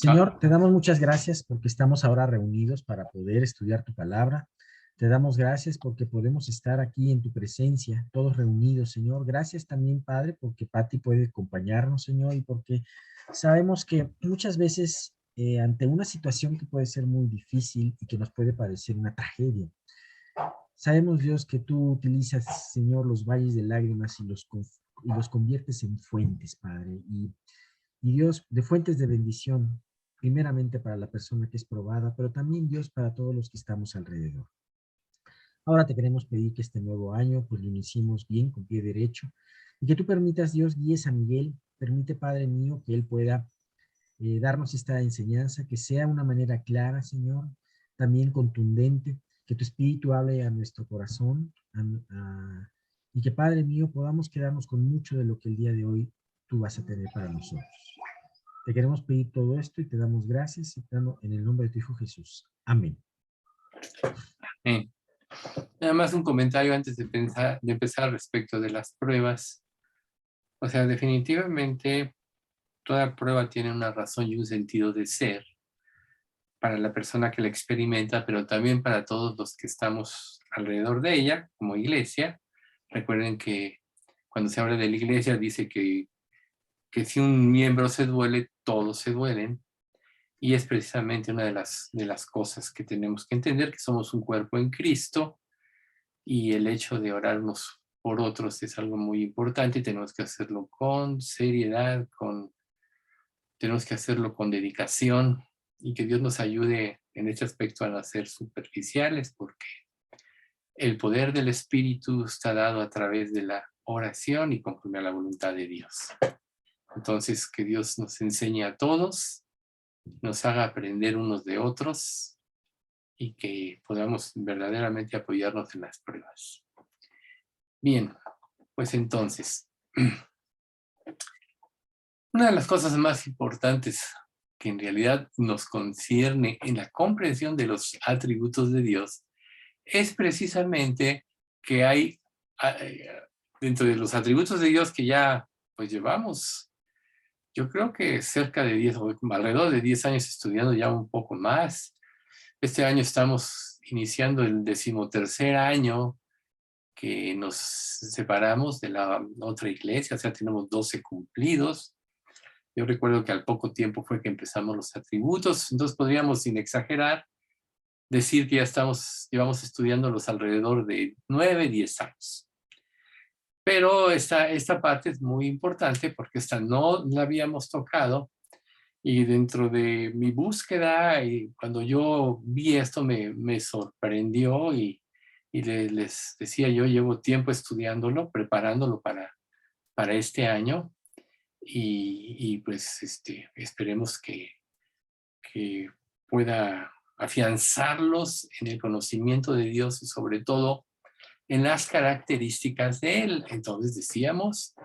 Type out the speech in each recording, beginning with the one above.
Señor, te damos muchas gracias porque estamos ahora reunidos para poder estudiar tu palabra. Te damos gracias porque podemos estar aquí en tu presencia, todos reunidos, Señor. Gracias también, Padre, porque Pati puede acompañarnos, Señor, y porque sabemos que muchas veces ante una situación que puede ser muy difícil y que nos puede parecer una tragedia, sabemos, Dios, que tú utilizas, Señor, los valles de lágrimas y los conviertes en fuentes, Padre, y Dios, de fuentes de bendición, primeramente para la persona que es probada, pero también Dios para todos los que estamos alrededor. Ahora te queremos pedir que este nuevo año pues lo iniciemos bien, con pie derecho, y que tú permitas, Dios, guíes a Miguel, permite, Padre mío, que él pueda darnos esta enseñanza, que sea una manera clara, Señor, también contundente, que tu Espíritu hable a nuestro corazón, y que, Padre mío, podamos quedarnos con mucho de lo que el día de hoy tú vas a tener para nosotros. Te queremos pedir todo esto y te damos gracias en el nombre de tu Hijo Jesús. Amén. Nada más un comentario antes de empezar respecto de las pruebas. O sea, definitivamente toda prueba tiene una razón y un sentido de ser para la persona que la experimenta, pero también para todos los que estamos alrededor de ella, como iglesia. Recuerden que cuando se habla de la iglesia dice que si un miembro se duele, todos se duelen. Y es precisamente una de las cosas que tenemos que entender, que somos un cuerpo en Cristo, y el hecho de orar unos por otros es algo muy importante y tenemos que hacerlo con seriedad, tenemos que hacerlo con dedicación, y que Dios nos ayude en este aspecto a no ser superficiales, porque el poder del Espíritu está dado a través de la oración y conforme a la voluntad de Dios. Entonces, que Dios nos enseñe a todos, nos haga aprender unos de otros y que podamos verdaderamente apoyarnos en las pruebas. Bien, pues entonces, una de las cosas más importantes que en realidad nos concierne en la comprensión de los atributos de Dios es precisamente que hay dentro de los atributos de Dios que ya pues llevamos, yo creo que cerca de 10 o alrededor de 10 años estudiando, ya un poco más. Este año estamos iniciando el 13º año que nos separamos de la otra iglesia, o sea, tenemos 12 cumplidos. Yo recuerdo que al poco tiempo fue que empezamos los atributos, entonces podríamos, sin exagerar, decir que ya llevamos estudiándolos alrededor de 9, 10 años. Pero esta parte es muy importante porque esta no la habíamos tocado, y dentro de mi búsqueda, y cuando yo vi esto me sorprendió, y les decía, yo llevo tiempo estudiándolo, preparándolo para este año, y pues esperemos que pueda afianzarlos en el conocimiento de Dios y sobre todo en las características de Él. Entonces decíamos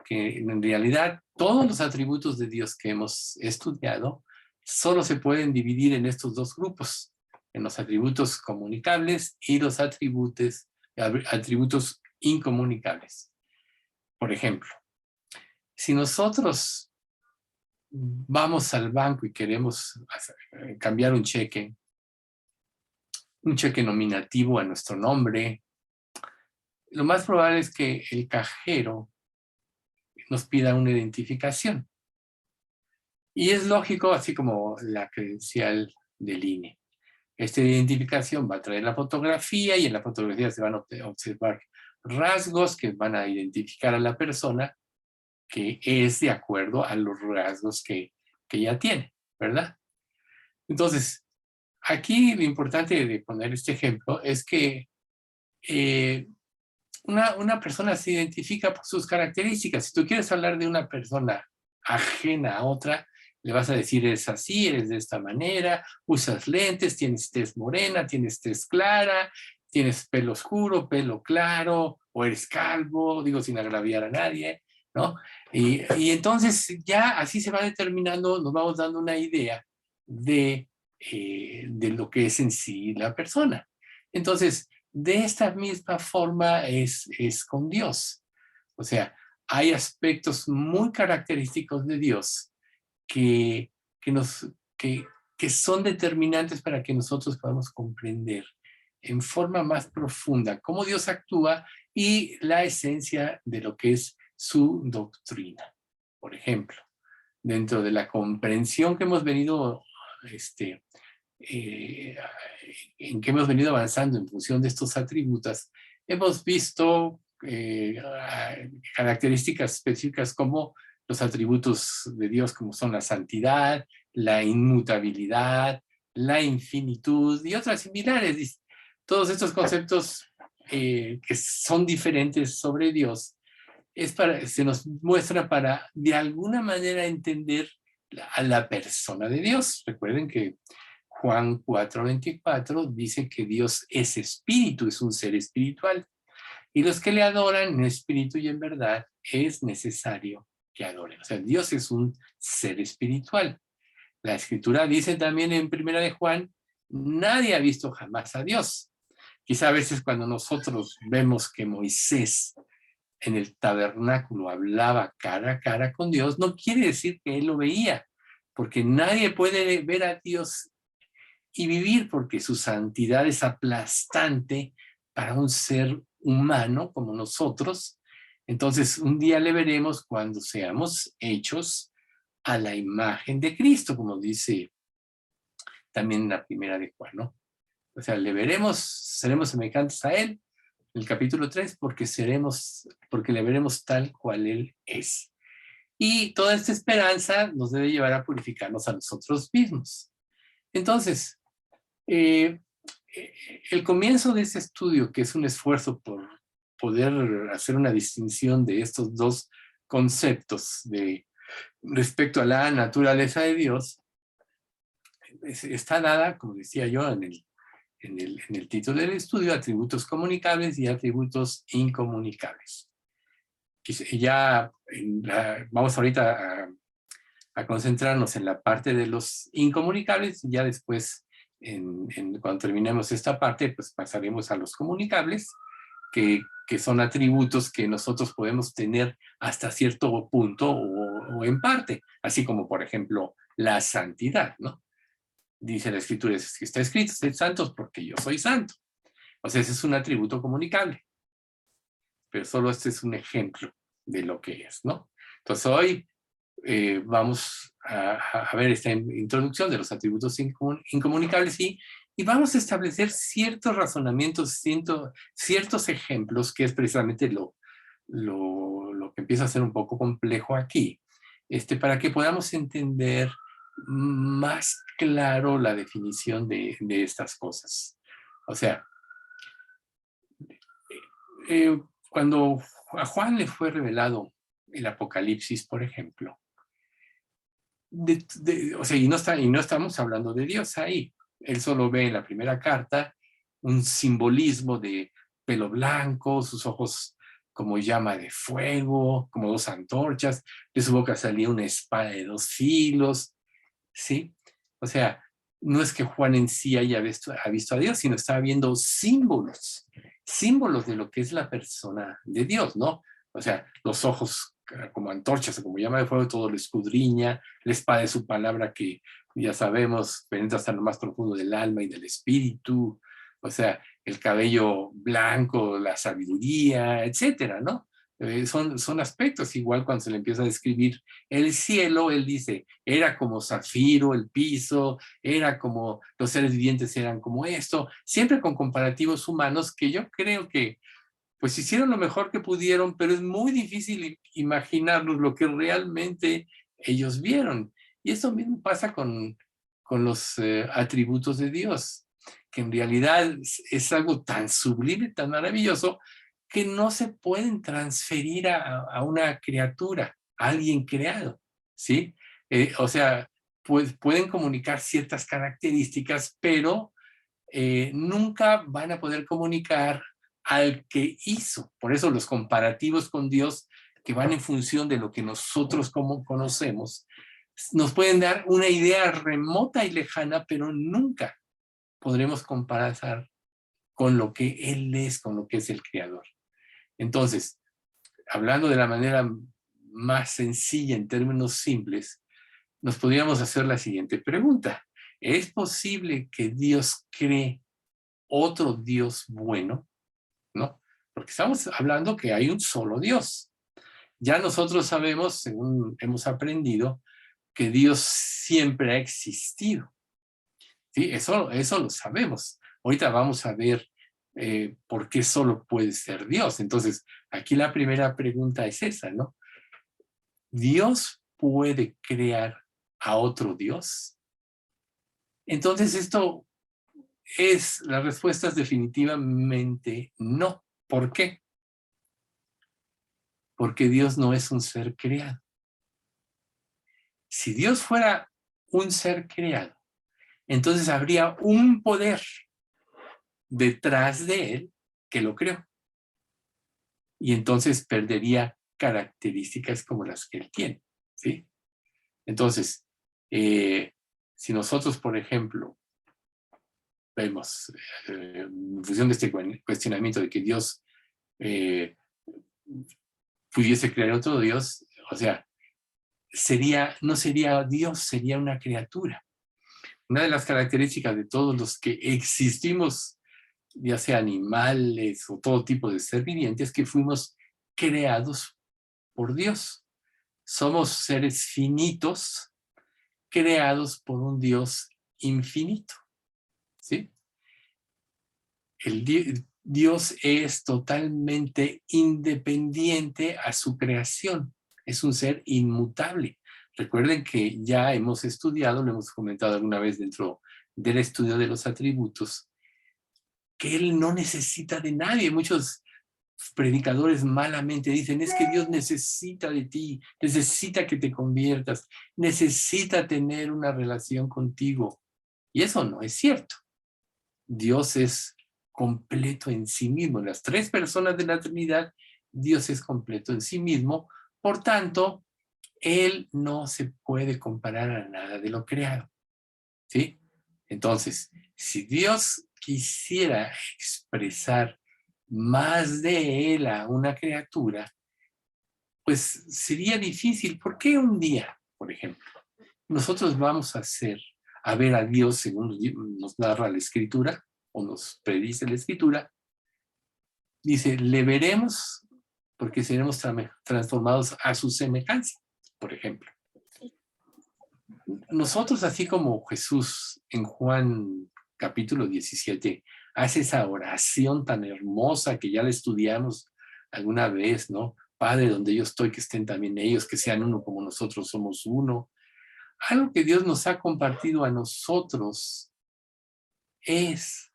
que en realidad todos los atributos de Dios que hemos estudiado solo se pueden dividir en estos dos grupos, en los atributos comunicables y los atributos incomunicables. Por ejemplo, si nosotros vamos al banco y queremos cambiar un cheque nominativo a nuestro nombre, lo más probable es que el cajero nos pida una identificación. Y es lógico, así como la credencial del INE. Esta identificación va a traer la fotografía, y en la fotografía se van a observar rasgos que van a identificar a la persona, que es de acuerdo a los rasgos que ya tiene, ¿verdad? Entonces, aquí lo importante de poner este ejemplo es que una persona se identifica por sus características. Si tú quieres hablar de una persona ajena a otra, le vas a decir, eres así, eres de esta manera, usas lentes, tienes tez morena, tienes tez clara, tienes pelo oscuro, pelo claro, o eres calvo, digo sin agraviar a nadie, ¿no? Y entonces ya así se va determinando, nos vamos dando una idea de lo que es en sí la persona. Entonces, de esta misma forma es con Dios. O sea, hay aspectos muy característicos de Dios que nos que son determinantes para que nosotros podamos comprender en forma más profunda cómo Dios actúa y la esencia de lo que es su doctrina. Por ejemplo, dentro de la comprensión que hemos venido, en que hemos venido avanzando en función de estos atributos, hemos visto características específicas como los atributos de Dios, como son la santidad, la inmutabilidad, la infinitud y otras similares. Todos estos conceptos que son diferentes sobre Dios se nos muestra para de alguna manera entender a la persona de Dios. Recuerden que Juan 4:24 dice que Dios es espíritu, es un ser espiritual. Y los que le adoran en espíritu y en verdad es necesario que adoren. O sea, Dios es un ser espiritual. La Escritura dice también en Primera de Juan, nadie ha visto jamás a Dios. Quizá a veces cuando nosotros vemos que Moisés en el tabernáculo hablaba cara a cara con Dios, no quiere decir que él lo veía, porque nadie puede ver a Dios y vivir, porque su santidad es aplastante para un ser humano como nosotros. Entonces, un día le veremos cuando seamos hechos a la imagen de Cristo, como dice también en la Primera de Juan, ¿no? O sea, le veremos, seremos semejantes a Él, en el capítulo 3, porque le veremos tal cual Él es. Y toda esta esperanza nos debe llevar a purificarnos a nosotros mismos. Entonces, el comienzo de este estudio, que es un esfuerzo por poder hacer una distinción de estos dos conceptos respecto a la naturaleza de Dios, está dada, como decía yo en el título del estudio, atributos comunicables y atributos incomunicables. Vamos ahorita a concentrarnos en la parte de los incomunicables y ya después, cuando terminemos esta parte, pues pasaremos a los comunicables, que son atributos que nosotros podemos tener hasta cierto punto o en parte, así como, por ejemplo, la santidad, ¿no? Dice la Escritura, que está escrito, sed santos porque yo soy santo. O sea, ese es un atributo comunicable. Pero solo este es un ejemplo de lo que es, ¿no? Entonces hoy vamos a ver esta introducción de los atributos incomunicables y vamos a establecer ciertos razonamientos, ciertos ejemplos, que es precisamente lo que empieza a ser un poco complejo aquí, para que podamos entender más claro la definición de estas cosas. O sea, cuando a Juan le fue revelado el Apocalipsis, por ejemplo, o sea, y no estamos hablando de Dios ahí. Él solo ve en la primera carta un simbolismo de pelo blanco, sus ojos como llama de fuego, como dos antorchas, de su boca salía una espada de 2 filos, ¿sí? O sea, no es que Juan en sí haya visto a Dios, sino estaba viendo símbolos de lo que es la persona de Dios, ¿no? O sea, los ojos como antorchas, como llama de fuego, todo lo escudriña, la espada de su palabra que ya sabemos penetra hasta lo más profundo del alma y del espíritu, o sea, el cabello blanco, la sabiduría, etcétera, ¿no? Son aspectos, igual cuando se le empieza a describir el cielo, él dice, era como zafiro el piso, era como, los seres vivientes eran como esto, siempre con comparativos humanos que yo creo que pues hicieron lo mejor que pudieron, pero es muy difícil imaginarnos lo que realmente ellos vieron. Y eso mismo pasa con los atributos de Dios, que en realidad es algo tan sublime, tan maravilloso, que no se pueden transferir a una criatura, a alguien creado, ¿sí? O sea, pues pueden comunicar ciertas características, pero nunca van a poder comunicar al que hizo. Por eso los comparativos con Dios, que van en función de lo que nosotros como conocemos, nos pueden dar una idea remota y lejana, pero nunca podremos comparar con lo que Él es, con lo que es el Creador. Entonces, hablando de la manera más sencilla, en términos simples, nos podríamos hacer la siguiente pregunta. ¿Es posible que Dios cree otro Dios bueno? ¿No? Porque estamos hablando que hay un solo Dios. Ya nosotros sabemos, según hemos aprendido, que Dios siempre ha existido. ¿Sí? Eso lo sabemos. Ahorita vamos a ver por qué solo puede ser Dios. Entonces, aquí la primera pregunta es esa, ¿no? ¿Dios puede crear a otro Dios? Entonces, la respuesta es definitivamente no. ¿Por qué? Porque Dios no es un ser creado. Si Dios fuera un ser creado, entonces habría un poder detrás de él que lo creó. Y entonces perdería características como las que él tiene, ¿sí? Entonces, si nosotros, por ejemplo, vemos, en función de este cuestionamiento de que Dios pudiese crear otro Dios, o sea, no sería Dios, sería una criatura. Una de las características de todos los que existimos, ya sea animales o todo tipo de ser viviente, es que fuimos creados por Dios. Somos seres finitos creados por un Dios infinito, ¿sí? Dios es totalmente independiente a su creación. Es un ser inmutable. Recuerden que ya hemos estudiado, lo hemos comentado alguna vez dentro del estudio de los atributos, que Él no necesita de nadie. Muchos predicadores malamente dicen, es que Dios necesita de ti, necesita que te conviertas, necesita tener una relación contigo. Y eso no es cierto. Dios es completo en sí mismo. Las tres personas de la Trinidad, Dios es completo en sí mismo. Por tanto, Él no se puede comparar a nada de lo creado, ¿sí? Entonces, si Dios quisiera expresar más de Él a una criatura, pues sería difícil. ¿Por qué un día, por ejemplo, nosotros vamos a ver a Dios según nos narra la Escritura o nos predice la Escritura? Dice, le veremos porque seremos transformados a su semejanza, por ejemplo. Nosotros, así como Jesús en Juan capítulo 17, hace esa oración tan hermosa que ya la estudiamos alguna vez, ¿no? Padre, donde yo estoy, que estén también ellos, que sean uno como nosotros somos uno. Algo que Dios nos ha compartido a nosotros es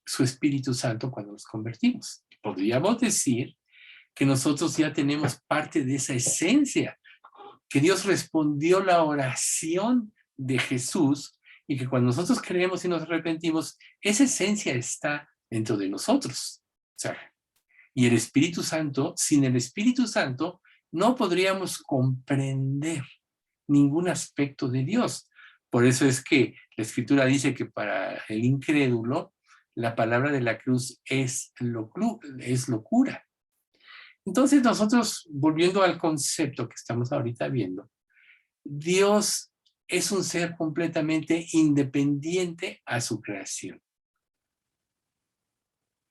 su Espíritu Santo cuando nos convertimos. Podríamos decir que nosotros ya tenemos parte de esa esencia, que Dios respondió la oración de Jesús y que cuando nosotros creemos y nos arrepentimos, esa esencia está dentro de nosotros. O sea, y el Espíritu Santo, sin el Espíritu Santo, no podríamos comprender ningún aspecto de Dios. Por eso es que la Escritura dice que para el incrédulo, la palabra de la cruz es locura. Entonces nosotros, volviendo al concepto que estamos ahorita viendo, Dios es un ser completamente independiente a su creación.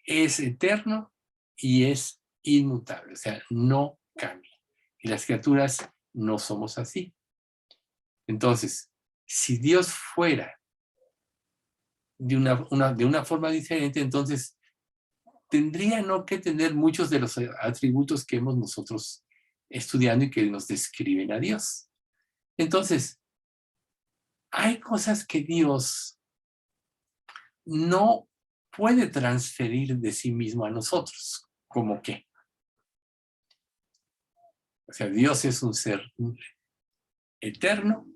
Es eterno y es inmutable, o sea, no cambia. Y las criaturas no somos así. Entonces, si Dios fuera de una forma diferente, entonces tendría no que tener muchos de los atributos que hemos nosotros estudiando y que nos describen a Dios. Entonces, hay cosas que Dios no puede transferir de sí mismo a nosotros. ¿Cómo qué? O sea, Dios es un ser eterno,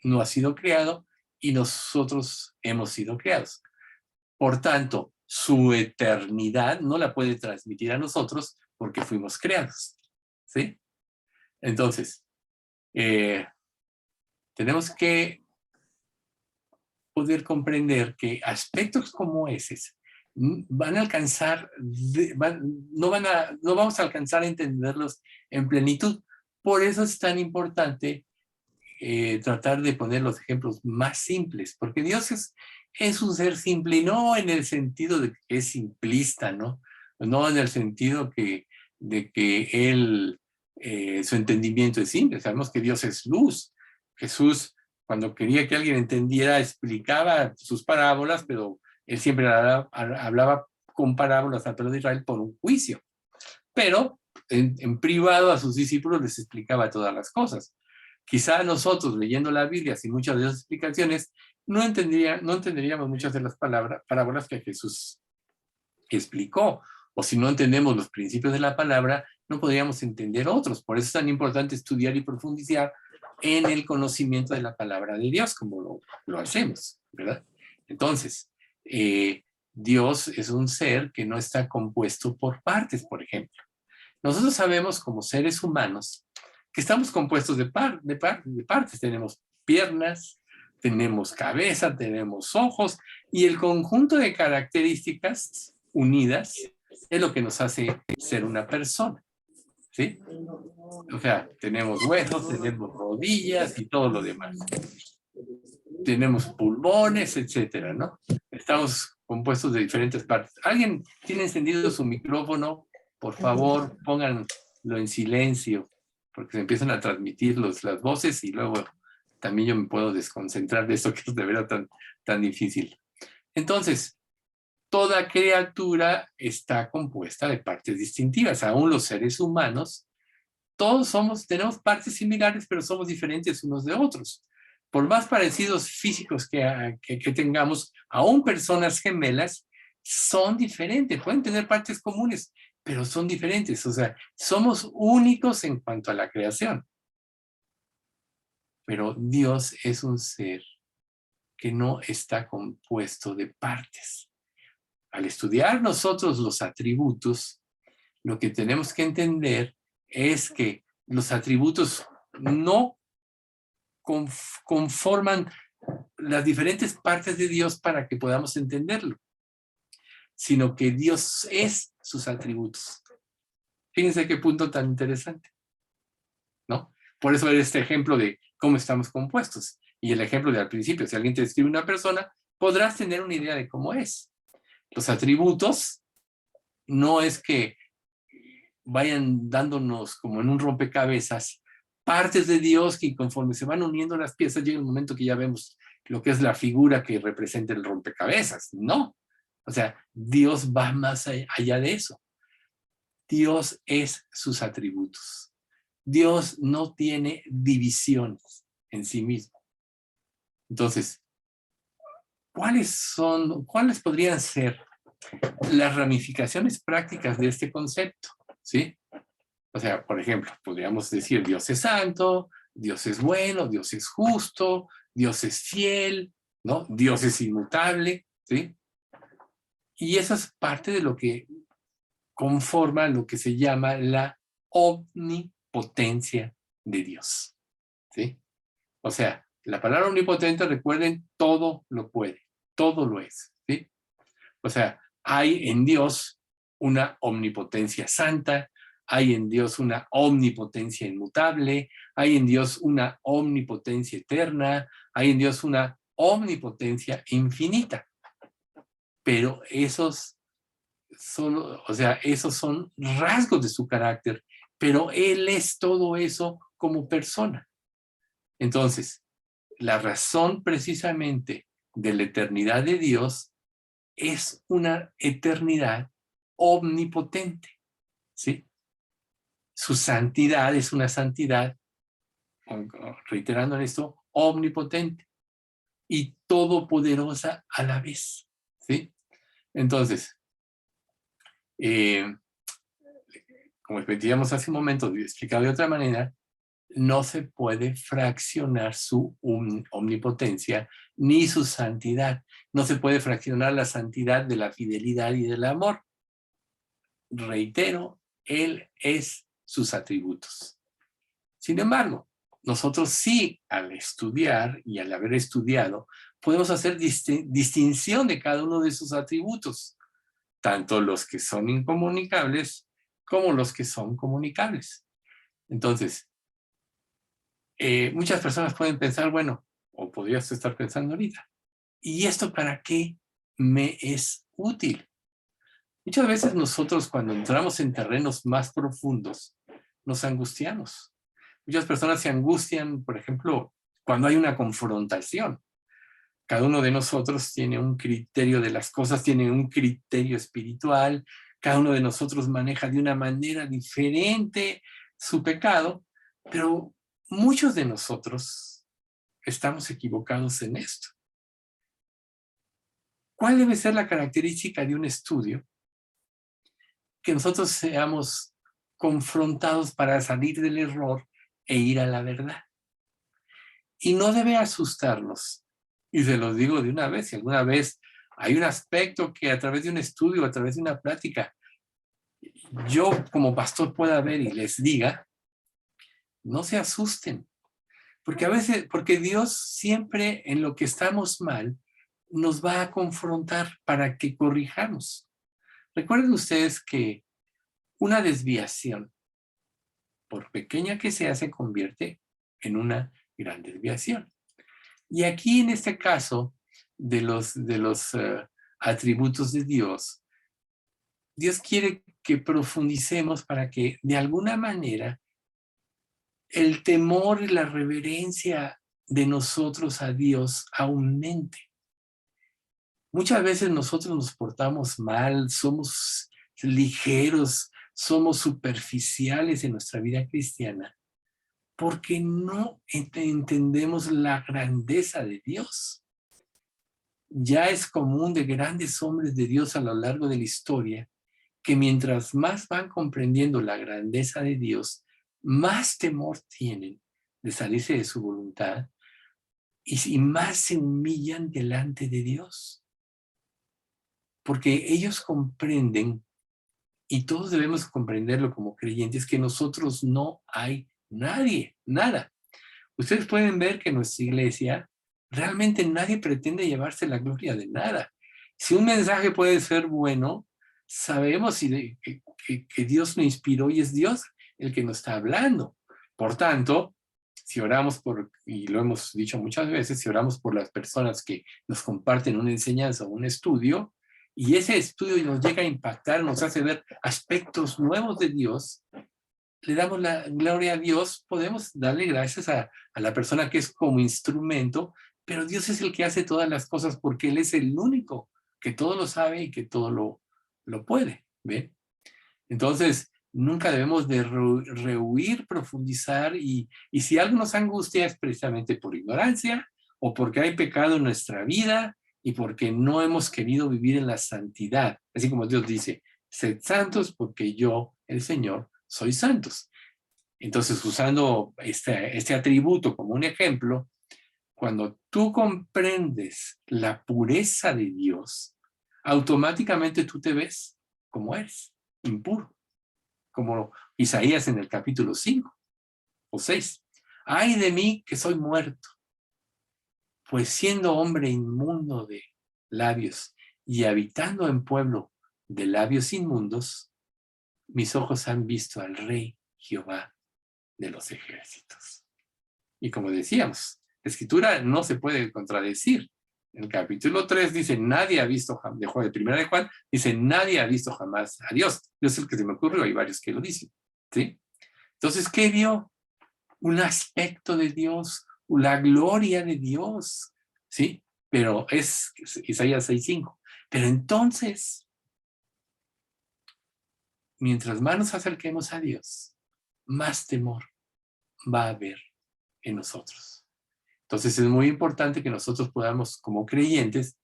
no ha sido creado y nosotros hemos sido creados. Por tanto, su eternidad no la puede transmitir a nosotros porque fuimos creados, ¿sí? Entonces, tenemos que poder comprender que aspectos como ese van a alcanzar, no vamos a alcanzar a entenderlos en plenitud. Por eso es tan importante tratar de poner los ejemplos más simples, porque Dios es un ser simple, y no en el sentido de que es simplista, ¿no? No en el sentido de que Él, su entendimiento es simple. Sabemos que Dios es luz. Jesús, cuando quería que alguien entendiera, explicaba sus parábolas, pero Él siempre hablaba con parábolas al pueblo de Israel por un juicio. Pero en privado a sus discípulos les explicaba todas las cosas. Quizá nosotros, leyendo la Biblia sin muchas de esas explicaciones, no entenderíamos muchas de las parábolas que Jesús explicó. O si no entendemos los principios de la palabra, no podríamos entender otros. Por eso es tan importante estudiar y profundizar en el conocimiento de la palabra de Dios, como lo hacemos, ¿verdad? Entonces, Dios es un ser que no está compuesto por partes, por ejemplo. Nosotros sabemos como seres humanos que estamos compuestos de partes. Tenemos piernas, tenemos cabeza, tenemos ojos, y el conjunto de características unidas es lo que nos hace ser una persona, ¿sí? O sea, tenemos huesos, tenemos rodillas y todo lo demás. Tenemos pulmones, etcétera, ¿no? Estamos compuestos de diferentes partes. ¿Alguien tiene encendido su micrófono? Por favor, pónganlo en silencio, porque se empiezan a transmitir las voces y luego también yo me puedo desconcentrar de esto que es de verdad tan difícil. Entonces, toda criatura está compuesta de partes distintivas. Aún los seres humanos, todos tenemos partes similares, pero somos diferentes unos de otros. Por más parecidos físicos que tengamos, aún personas gemelas son diferentes. Pueden tener partes comunes, pero son diferentes. O sea, somos únicos en cuanto a la creación. Pero Dios es un ser que no está compuesto de partes. Al estudiar nosotros los atributos, lo que tenemos que entender es que los atributos no conforman las diferentes partes de Dios para que podamos entenderlo, sino que Dios es sus atributos. Fíjense qué punto tan interesante, ¿no? Por eso es este ejemplo de cómo estamos compuestos. Y el ejemplo de al principio, si alguien te describe una persona, podrás tener una idea de cómo es. Los atributos no es que vayan dándonos como en un rompecabezas partes de Dios que conforme se van uniendo las piezas llega el momento que ya vemos lo que es la figura que representa el rompecabezas. No. O sea, Dios va más allá de eso. Dios es sus atributos. Dios no tiene divisiones en sí mismo. Entonces, ¿cuáles podrían ser las ramificaciones prácticas de este concepto? ¿Sí? O sea, por ejemplo, podríamos decir Dios es santo, Dios es bueno, Dios es justo, Dios es fiel, ¿no? Dios es inmutable, ¿sí? Y eso es parte de lo que conforma lo que se llama la omnipotencia de Dios, ¿sí? O sea, la palabra omnipotente, recuerden, todo lo puede, todo lo es, ¿sí? O sea, hay en Dios una omnipotencia santa, hay en Dios una omnipotencia inmutable, hay en Dios una omnipotencia eterna, hay en Dios una omnipotencia infinita. Pero esos son rasgos de su carácter, pero Él es todo eso como persona. Entonces, la razón precisamente de la eternidad de Dios es una eternidad omnipotente, ¿sí? Su santidad es una santidad, reiterando en esto, omnipotente y todopoderosa a la vez, ¿sí? Entonces, como repetíamos hace un momento, explicado de otra manera, no se puede fraccionar su omnipotencia ni su santidad. No se puede fraccionar la santidad de la fidelidad y del amor. Reitero, Él es sus atributos. Sin embargo, nosotros sí, al estudiar y al haber estudiado, podemos hacer distinción de cada uno de sus atributos, tanto los que son incomunicables como los que son comunicables. Entonces, muchas personas pueden pensar, bueno, o podrías estar pensando ahorita, ¿y esto para qué me es útil? Muchas veces nosotros cuando entramos en terrenos más profundos, nos angustiamos. Muchas personas se angustian, por ejemplo, cuando hay una confrontación. Cada uno de nosotros tiene un criterio de las cosas, tiene un criterio espiritual, cada uno de nosotros maneja de una manera diferente su pecado, pero muchos de nosotros estamos equivocados en esto. ¿Cuál debe ser la característica de un estudio? Que nosotros seamos confrontados para salir del error e ir a la verdad. Y no debe asustarnos. Y se los digo de una vez, si alguna vez hay un aspecto que a través de un estudio, a través de una plática, yo como pastor pueda ver y les diga, no se asusten. Porque a veces, porque Dios siempre en lo que estamos mal, nos va a confrontar para que corrijamos. Recuerden ustedes que una desviación, por pequeña que sea, se convierte en una gran desviación. Y aquí en este caso de los atributos de Dios, Dios quiere que profundicemos para que de alguna manera el temor y la reverencia de nosotros a Dios aumente. Muchas veces nosotros nos portamos mal, somos ligeros, somos superficiales en nuestra vida cristiana, porque no entendemos la grandeza de Dios. Ya es común de grandes hombres de Dios a lo largo de la historia que mientras más van comprendiendo la grandeza de Dios, más temor tienen de salirse de su voluntad y más se humillan delante de Dios. Porque ellos comprenden, y todos debemos comprenderlo como creyentes, que nosotros no hay nadie, nada. Ustedes pueden ver que en nuestra iglesia realmente nadie pretende llevarse la gloria de nada. Si un mensaje puede ser bueno, sabemos que Dios lo inspiró y es Dios el que nos está hablando. Por tanto, si oramos por, y lo hemos dicho muchas veces, si oramos por las personas que nos comparten una enseñanza o un estudio, y ese estudio nos llega a impactar, nos hace ver aspectos nuevos de Dios, le damos la gloria a Dios, podemos darle gracias a la persona que es como instrumento, pero Dios es el que hace todas las cosas porque Él es el único que todo lo sabe y que todo lo puede, ¿ve? Entonces, nunca debemos de rehuir, profundizar y si algo nos angustia es precisamente por ignorancia o porque hay pecado en nuestra vida y porque no hemos querido vivir en la santidad. Así como Dios dice, sed santos porque yo, el Señor, soy santos. Entonces, usando este atributo como un ejemplo, cuando tú comprendes la pureza de Dios, automáticamente tú te ves como eres, impuro, como Isaías en el capítulo 5 o 6. Ay de mí que soy muerto, pues siendo hombre inmundo de labios y habitando en pueblo de labios inmundos, mis ojos han visto al Rey Jehová de los ejércitos. Y como decíamos, la escritura no se puede contradecir. En el capítulo 3 dice, nadie ha visto, de primera de Juan, dice, nadie ha visto jamás a Dios. Yo es el que se me ocurrió, hay varios que lo dicen. ¿Sí? Entonces, ¿qué vio? Un aspecto de Dios, la gloria de Dios. ¿Sí? Pero es Isaías 6:5. Pero entonces, mientras más nos acerquemos a Dios, más temor va a haber en nosotros. Entonces es muy importante que nosotros podamos, como creyentes,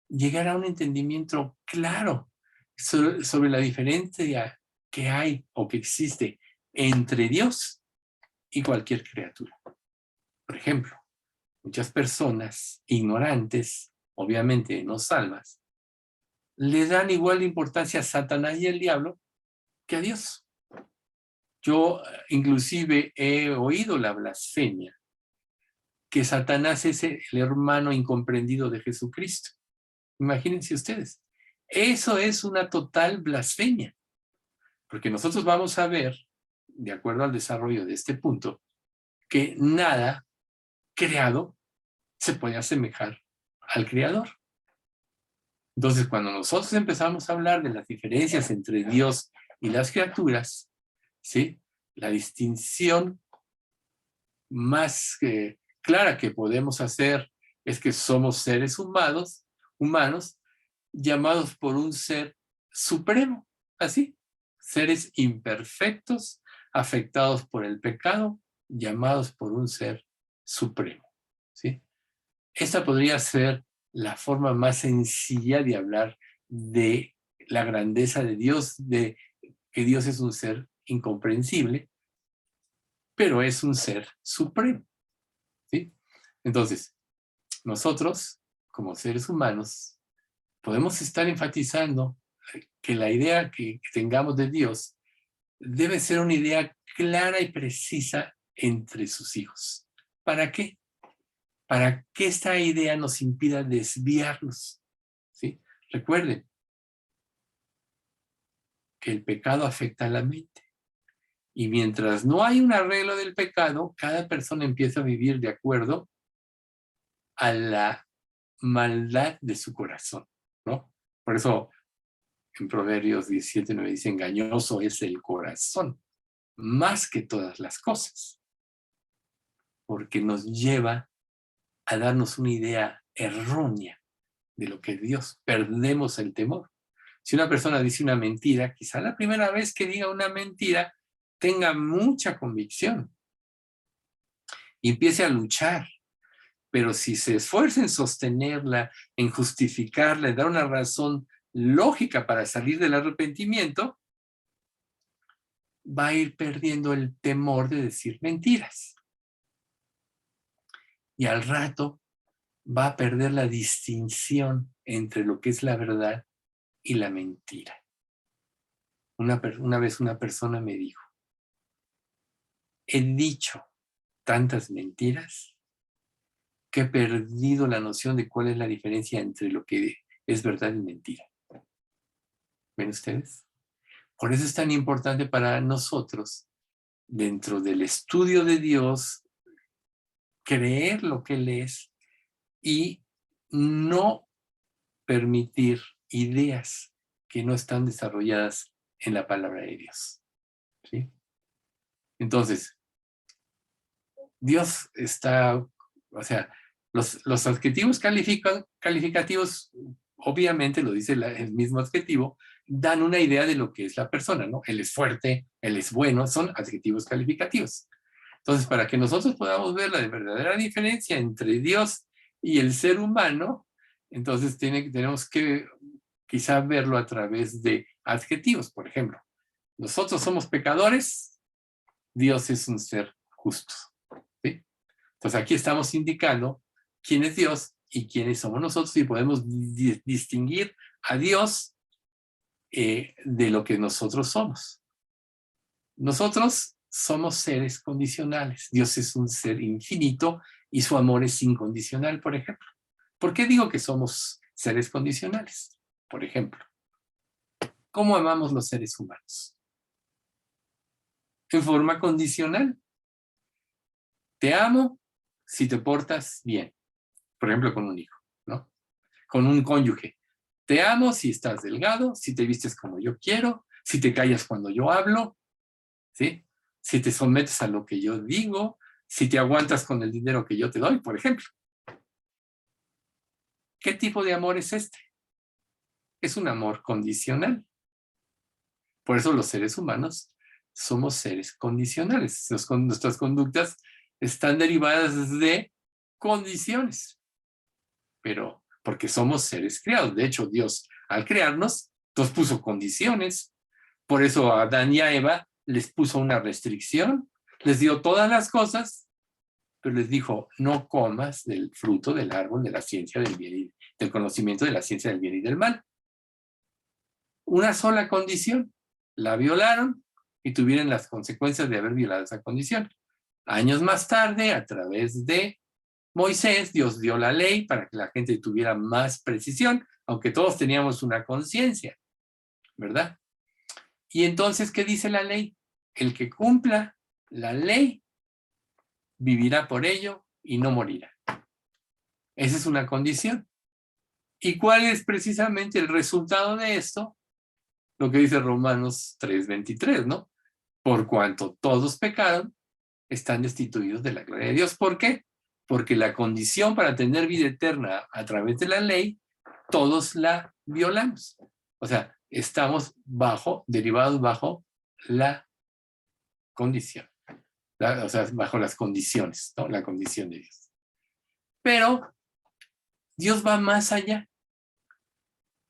llegar a un entendimiento claro sobre la diferencia que hay o que existe entre Dios y cualquier criatura. Por ejemplo, muchas personas ignorantes, obviamente no salvas, le dan igual importancia a Satanás y al diablo que a Dios. Yo inclusive he oído la blasfemia que Satanás es el hermano incomprendido de Jesucristo. Imagínense ustedes. Eso es una total blasfemia, porque nosotros vamos a ver, de acuerdo al desarrollo de este punto, que nada creado se puede asemejar al Creador. Entonces, cuando nosotros empezamos a hablar de las diferencias entre Dios y las criaturas, ¿sí? La distinción más clara que podemos hacer es que somos seres humanos llamados por un ser supremo, así, seres imperfectos, afectados por el pecado, llamados por un ser supremo, ¿sí? Esta podría ser la forma más sencilla de hablar de la grandeza de Dios, de que Dios es un ser incomprensible, pero es un ser supremo, ¿sí? Entonces, nosotros, como seres humanos, podemos estar enfatizando que la idea que tengamos de Dios debe ser una idea clara y precisa entre sus hijos. ¿Para qué? Para que esta idea nos impida desviarnos, ¿sí? Recuerden que el pecado afecta a la mente. Y mientras no hay un arreglo del pecado, cada persona empieza a vivir de acuerdo a la maldad de su corazón, ¿no? Por eso en Proverbios 17:9 dice, engañoso es el corazón, más que todas las cosas, porque nos lleva a darnos una idea errónea de lo que es Dios. Perdemos el temor. Si una persona dice una mentira, quizá la primera vez que diga una mentira tenga mucha convicción y empiece a luchar. Pero si se esfuerza en sostenerla, en justificarla, en dar una razón lógica para salir del arrepentimiento, va a ir perdiendo el temor de decir mentiras. Y al rato va a perder la distinción entre lo que es la verdad y la mentira. Una vez una persona me dijo, he dicho tantas mentiras que he perdido la noción de cuál es la diferencia entre lo que es verdad y mentira. ¿Ven ustedes? Por eso es tan importante para nosotros, dentro del estudio de Dios, creer lo que Él es y no permitir ideas que no están desarrolladas en la palabra de Dios, ¿sí? Entonces, Dios está, o sea, los adjetivos calificativos, obviamente lo dice el mismo adjetivo, dan una idea de lo que es la persona, ¿no? Él es fuerte, él es bueno, son adjetivos calificativos. Entonces, para que nosotros podamos ver la verdadera diferencia entre Dios y el ser humano, entonces tenemos que quizá verlo a través de adjetivos. Por ejemplo, nosotros somos pecadores, Dios es un ser justo, ¿sí? Entonces aquí estamos indicando quién es Dios y quiénes somos nosotros y podemos distinguir a Dios de lo que nosotros somos. Nosotros somos seres condicionales. Dios es un ser infinito y su amor es incondicional, por ejemplo. ¿Por qué digo que somos seres condicionales? Por ejemplo, ¿cómo amamos los seres humanos? En forma condicional. Te amo si te portas bien. Por ejemplo, con un hijo, ¿no? Con un cónyuge. Te amo si estás delgado, si te vistes como yo quiero, si te callas cuando yo hablo, ¿sí? Si te sometes a lo que yo digo, si te aguantas con el dinero que yo te doy, por ejemplo. ¿Qué tipo de amor es este? Es un amor condicional. Por eso los seres humanos somos seres condicionales. Nuestras conductas están derivadas de condiciones. Pero porque somos seres creados. De hecho, Dios, al crearnos, nos puso condiciones. Por eso a Adán y a Eva les puso una restricción, les dio todas las cosas, pero les dijo, no comas del fruto del árbol de la ciencia del bien y del conocimiento de la ciencia del bien y del mal. Una sola condición. La violaron y tuvieron las consecuencias de haber violado esa condición. Años más tarde, a través de Moisés, Dios dio la ley para que la gente tuviera más precisión, aunque todos teníamos una conciencia, ¿verdad? Y entonces, ¿qué dice la ley? El que cumpla la ley vivirá por ello y no morirá. Esa es una condición. ¿Y cuál es precisamente el resultado de esto? Lo que dice Romanos 3:23, ¿no? Por cuanto todos pecaron, están destituidos de la gloria de Dios. ¿Por qué? Porque la condición para tener vida eterna a través de la ley, todos la violamos. O sea, estamos derivados bajo la condición. O sea, bajo las condiciones, ¿no? La condición de Dios. Pero Dios va más allá.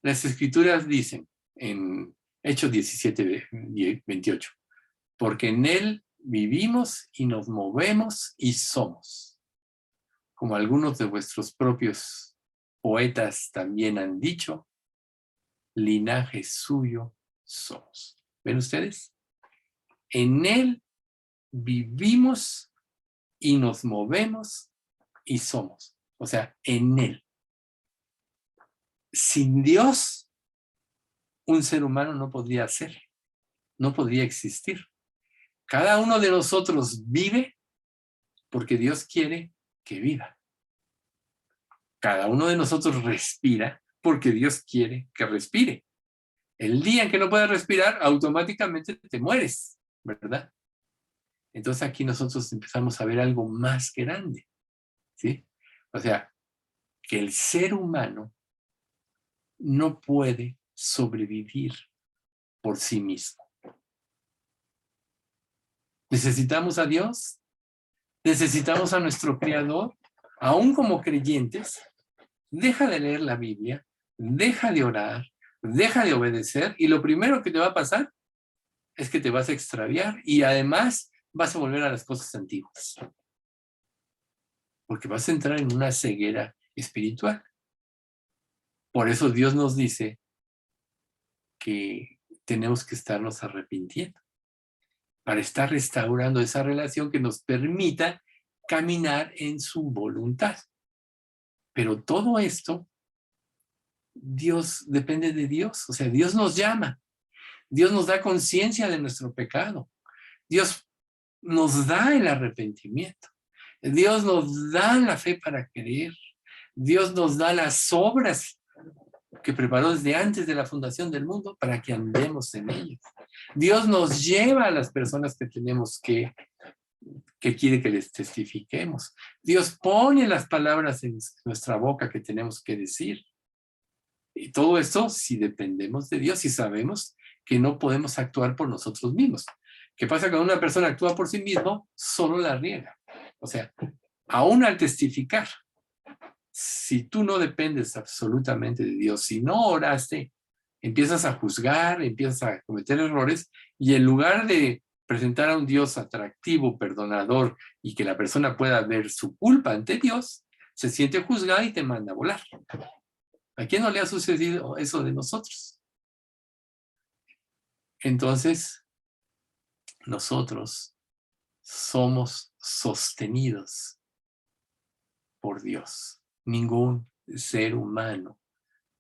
Las Escrituras dicen en Hechos 17:28, porque en Él vivimos y nos movemos y somos. Como algunos de vuestros propios poetas también han dicho, linaje suyo somos. ¿Ven ustedes? En Él vivimos y nos movemos y somos. O sea, en Él. Sin Dios, un ser humano no podría ser, no podría existir. Cada uno de nosotros vive porque Dios quiere que viva. Cada uno de nosotros respira porque Dios quiere que respire. El día en que no puedes respirar, automáticamente te mueres, ¿verdad? Entonces aquí nosotros empezamos a ver algo más grande, ¿sí? O sea, que el ser humano no puede sobrevivir por sí mismo. Necesitamos a Dios, necesitamos a nuestro Creador, aún como creyentes. Deja de leer la Biblia, deja de orar, deja de obedecer, y lo primero que te va a pasar es que te vas a extraviar y además vas a volver a las cosas antiguas. Porque vas a entrar en una ceguera espiritual. Por eso Dios nos dice que tenemos que estarnos arrepintiendo para estar restaurando esa relación que nos permita caminar en su voluntad. Pero todo esto, Dios depende de Dios. O sea, Dios nos llama. Dios nos da conciencia de nuestro pecado. Dios nos da el arrepentimiento. Dios nos da la fe para creer. Dios nos da las obras que preparó desde antes de la fundación del mundo para que andemos en ellas. Dios nos lleva a las personas que tenemos que quiere que les testifiquemos. Dios pone las palabras en nuestra boca que tenemos que decir. Y todo esto si dependemos de Dios y sabemos que no podemos actuar por nosotros mismos. ¿Qué pasa cuando una persona actúa por sí mismo? Solo la riega. O sea, aún al testificar, si tú no dependes absolutamente de Dios, si no oraste, empiezas a juzgar, empiezas a cometer errores, y en lugar de presentar a un Dios atractivo, perdonador, y que la persona pueda ver su culpa ante Dios, se siente juzgada y te manda a volar. ¿A quién no le ha sucedido eso de nosotros? Entonces, nosotros somos sostenidos por Dios. Ningún ser humano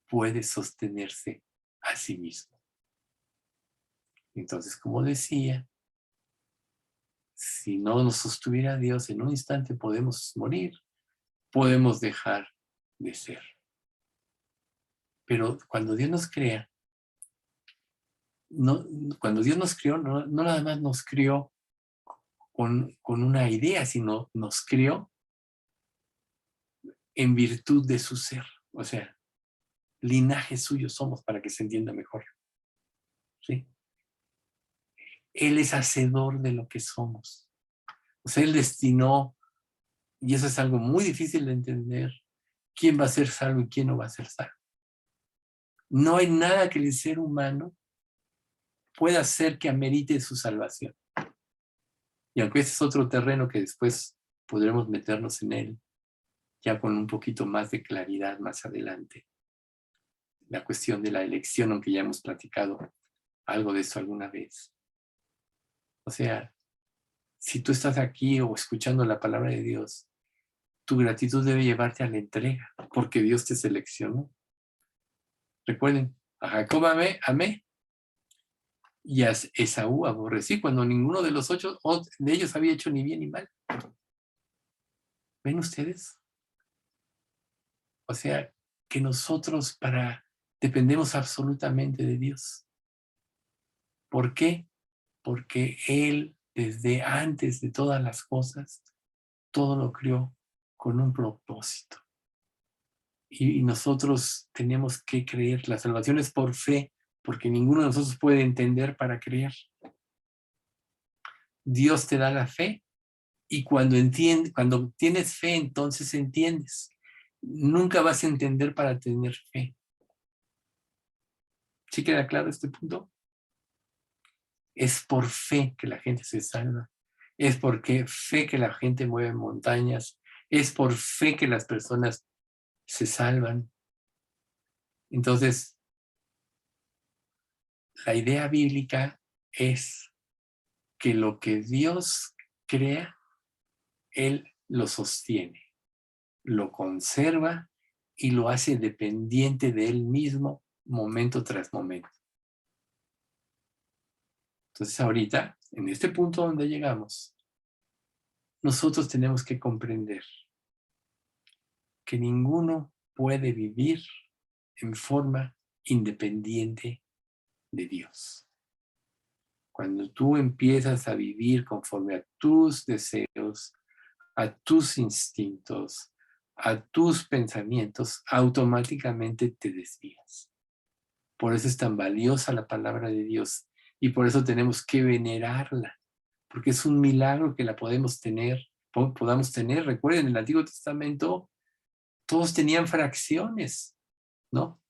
puede sostenerse a sí mismo. Entonces, como decía, si no nos sostuviera Dios, en un instante podemos morir, podemos dejar de ser. Pero cuando Dios nos crea, cuando Dios nos creó, no nada más nos creó con una idea, sino nos creó en virtud de su ser. O sea, linaje suyo somos, para que se entienda mejor. ¿Sí? Él es hacedor de lo que somos. O sea, Él destinó, y eso es algo muy difícil de entender, quién va a ser salvo y quién no va a ser salvo. No hay nada que el ser humano pueda hacer que amerite su salvación. Y aunque ese es otro terreno que después podremos meternos en él, ya con un poquito más de claridad más adelante. La cuestión de la elección, aunque ya hemos platicado algo de eso alguna vez. O sea, si tú estás aquí o escuchando la palabra de Dios, tu gratitud debe llevarte a la entrega, porque Dios te seleccionó. Recuerden, a Jacob amé y a Esaú aborrecí, cuando ninguno de los 8 de ellos había hecho ni bien ni mal. ¿Ven ustedes? O sea, que nosotros dependemos absolutamente de Dios. ¿Por qué? Porque Él, desde antes de todas las cosas, todo lo creó con un propósito. Y nosotros tenemos que creer. La salvación es por fe, porque ninguno de nosotros puede entender para creer. Dios te da la fe y cuando tienes fe, entonces entiendes. Nunca vas a entender para tener fe. ¿Sí queda claro este punto? Es por fe que la gente se salva. Es porque fe que la gente mueve montañas. Es por fe que las personas se salvan. Entonces, la idea bíblica es que lo que Dios crea, Él lo sostiene, lo conserva y lo hace dependiente de Él mismo momento tras momento. Entonces ahorita, en este punto donde llegamos, nosotros tenemos que comprender que ninguno puede vivir en forma independiente de Dios. Cuando tú empiezas a vivir conforme a tus deseos, a tus instintos, a tus pensamientos, automáticamente te desvías. Por eso es tan valiosa la palabra de Dios y por eso tenemos que venerarla, porque es un milagro que la podamos tener. Recuerden, en el Antiguo Testamento todos tenían fracciones, ¿no?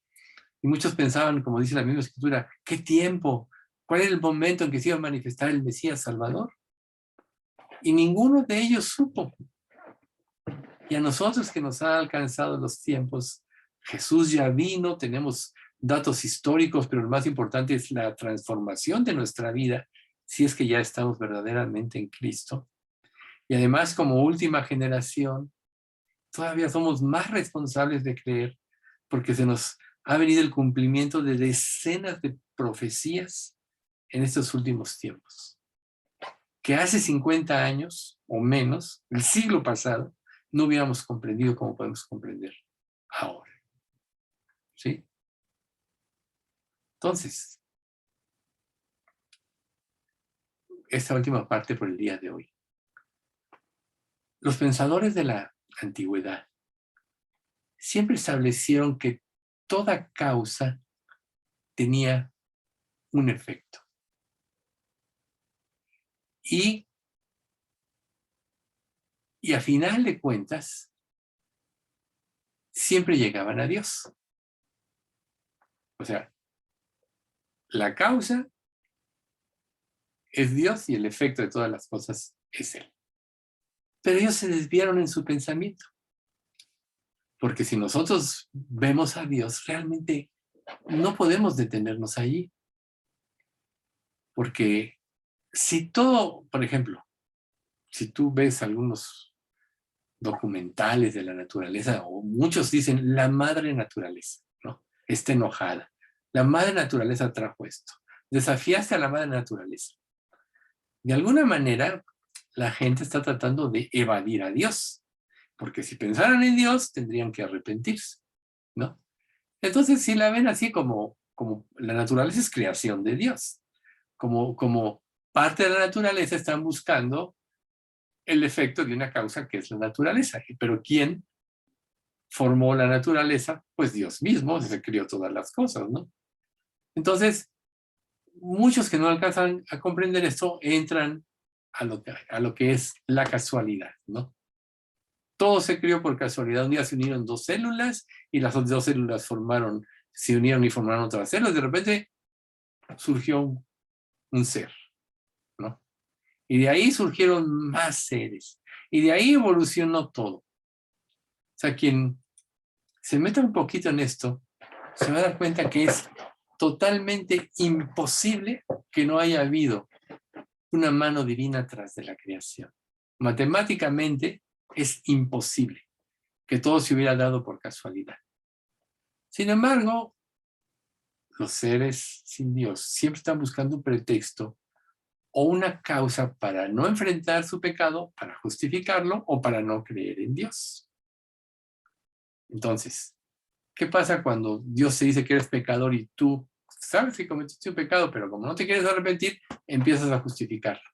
Y muchos pensaban, como dice la misma Escritura, ¿qué tiempo? ¿Cuál es el momento en que se iba a manifestar el Mesías Salvador? Y ninguno de ellos supo. Y a nosotros que nos han alcanzado los tiempos, Jesús ya vino, tenemos datos históricos, pero lo más importante es la transformación de nuestra vida, si es que ya estamos verdaderamente en Cristo. Y además, como última generación, todavía somos más responsables de creer, porque se nos ha venido el cumplimiento de decenas de profecías en estos últimos tiempos. Que hace 50 años o menos, el siglo pasado, no hubiéramos comprendido como podemos comprender ahora. ¿Sí? Entonces, esta última parte por el día de hoy. Los pensadores de la antigüedad siempre establecieron que toda causa tenía un efecto. Y a final de cuentas, siempre llegaban a Dios. O sea, la causa es Dios y el efecto de todas las cosas es Él. Pero ellos se desviaron en su pensamiento. Porque si nosotros vemos a Dios, realmente no podemos detenernos allí. Porque si todo, por ejemplo, si tú ves algunos documentales de la naturaleza, o muchos dicen la madre naturaleza, ¿no? Está enojada. La madre naturaleza trajo esto. Desafiaste a la madre naturaleza. De alguna manera, la gente está tratando de evadir a Dios. Porque si pensaran en Dios, tendrían que arrepentirse, ¿no? Entonces, si la ven así como la naturaleza es creación de Dios, como parte de la naturaleza están buscando el efecto de una causa que es la naturaleza. Pero ¿quién formó la naturaleza? Pues Dios mismo, se creó todas las cosas, ¿no? Entonces, muchos que no alcanzan a comprender esto entran a lo que es la casualidad, ¿no? Todo se creó por casualidad. Un día se unieron dos células y las otras dos células se unieron y formaron otras células. De repente surgió un ser, ¿no? Y de ahí surgieron más seres. Y de ahí evolucionó todo. O sea, quien se meta un poquito en esto, se va a dar cuenta que es totalmente imposible que no haya habido una mano divina tras de la creación. Matemáticamente es imposible que todo se hubiera dado por casualidad. Sin embargo, los seres sin Dios siempre están buscando un pretexto o una causa para no enfrentar su pecado, para justificarlo o para no creer en Dios. Entonces, ¿qué pasa cuando Dios te dice que eres pecador y tú sabes que cometiste un pecado, pero como no te quieres arrepentir, empiezas a justificarlo?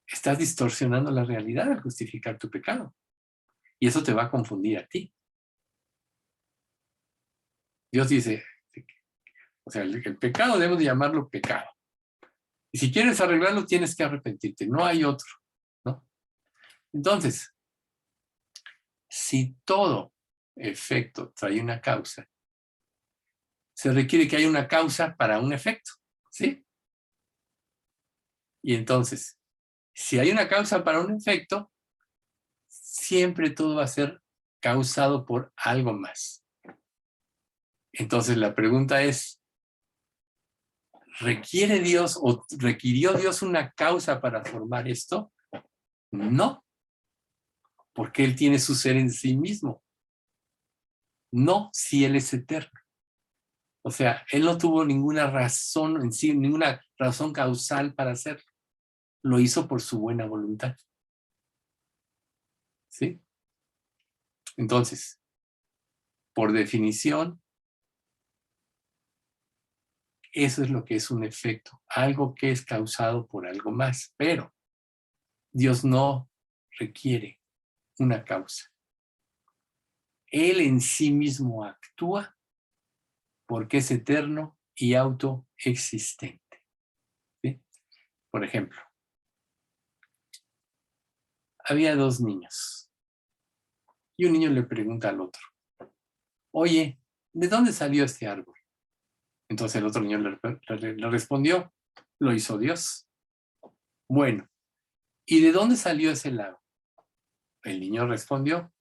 Estás distorsionando la realidad al justificar tu pecado. Y eso te va a confundir a ti. Dios dice, o sea, el pecado debemos de llamarlo pecado. Y si quieres arreglarlo, tienes que arrepentirte. No hay otro, ¿no? Entonces, si todo efecto trae una causa, se requiere que haya una causa para un efecto, ¿sí? Y entonces, si hay una causa para un efecto, siempre todo va a ser causado por algo más. Entonces la pregunta es, ¿requiere Dios o requirió Dios una causa para formar esto? No, porque Él tiene su ser en sí mismo. No, si Él es eterno. O sea, Él no tuvo ninguna razón en sí, ninguna razón causal para hacerlo. Lo hizo por su buena voluntad. ¿Sí? Entonces, por definición, eso es lo que es un efecto, algo que es causado por algo más, pero Dios no requiere una causa. Él en sí mismo actúa porque es eterno y autoexistente. ¿Sí? Por ejemplo, había dos niños y un niño le pregunta al otro, oye, ¿de dónde salió este árbol? Entonces el otro niño le respondió, lo hizo Dios. Bueno, ¿y de dónde salió ese lago? El niño respondió,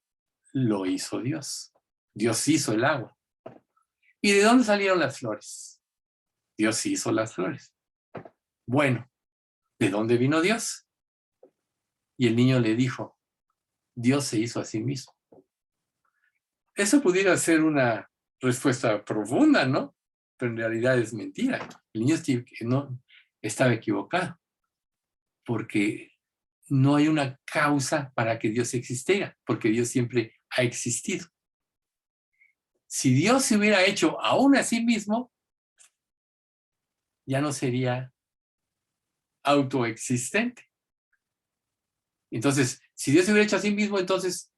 lo hizo Dios. Dios hizo el agua. ¿Y de dónde salieron las flores? Dios hizo las flores. Bueno, ¿de dónde vino Dios? Y el niño le dijo, Dios se hizo a sí mismo. Eso pudiera ser una respuesta profunda, ¿no? Pero en realidad es mentira. El niño no, estaba equivocado, porque no hay una causa para que Dios existiera, porque Dios siempre ha existido. Si Dios se hubiera hecho aún a sí mismo, ya no sería autoexistente. Entonces, si Dios se hubiera hecho a sí mismo, entonces,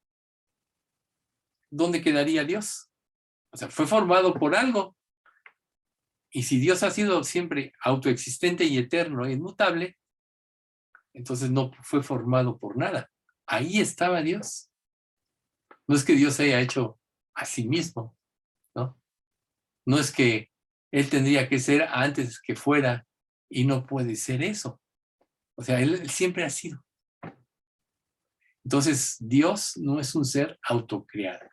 ¿dónde quedaría Dios? O sea, fue formado por algo. Y si Dios ha sido siempre autoexistente y eterno e inmutable, entonces no fue formado por nada. Ahí estaba Dios. No es que Dios se haya hecho a sí mismo, ¿no? No es que Él tendría que ser antes que fuera y no puede ser eso. O sea, Él siempre ha sido. Entonces, Dios no es un ser autocreado.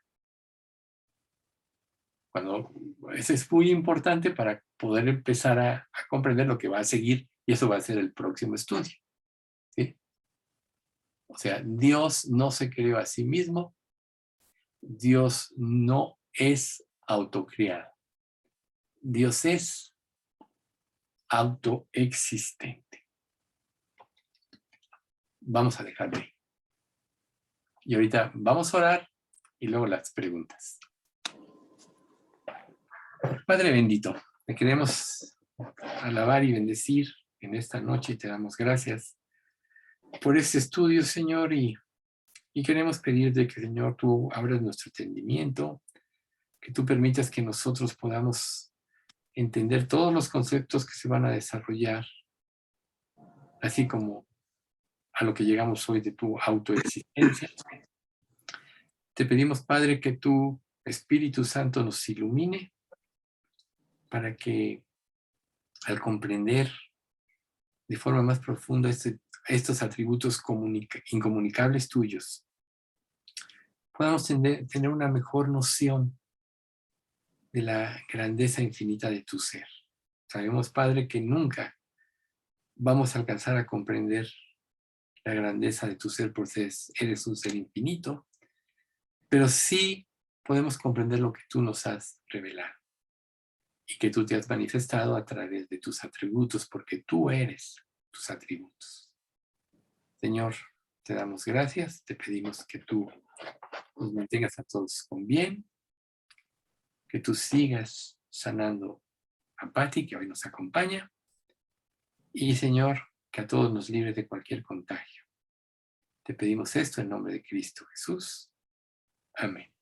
Eso es muy importante para poder empezar a comprender lo que va a seguir y eso va a ser el próximo estudio. ¿Sí? O sea, Dios no se creó a sí mismo, Dios no es autocriado, Dios es autoexistente. Vamos a dejarlo ahí. Y ahorita vamos a orar y luego las preguntas. Padre bendito, te queremos alabar y bendecir en esta noche y te damos gracias por este estudio, Señor, y queremos pedirte que, Señor, tú abras nuestro entendimiento, que tú permitas que nosotros podamos entender todos los conceptos que se van a desarrollar, así como a lo que llegamos hoy de tu autoexistencia. Te pedimos, Padre, que tu Espíritu Santo nos ilumine para que al comprender de forma más profunda estos atributos incomunicables tuyos, podamos tener una mejor noción de la grandeza infinita de tu ser. Sabemos, Padre, que nunca vamos a alcanzar a comprender la grandeza de tu ser porque eres un ser infinito, pero sí podemos comprender lo que tú nos has revelado. y que tú te has manifestado a través de tus atributos, porque tú eres tus atributos. Señor, te damos gracias, te pedimos que tú nos mantengas a todos con bien, que tú sigas sanando a Patti, que hoy nos acompaña, y Señor, que a todos nos libre de cualquier contagio. Te pedimos esto en nombre de Cristo Jesús. Amén.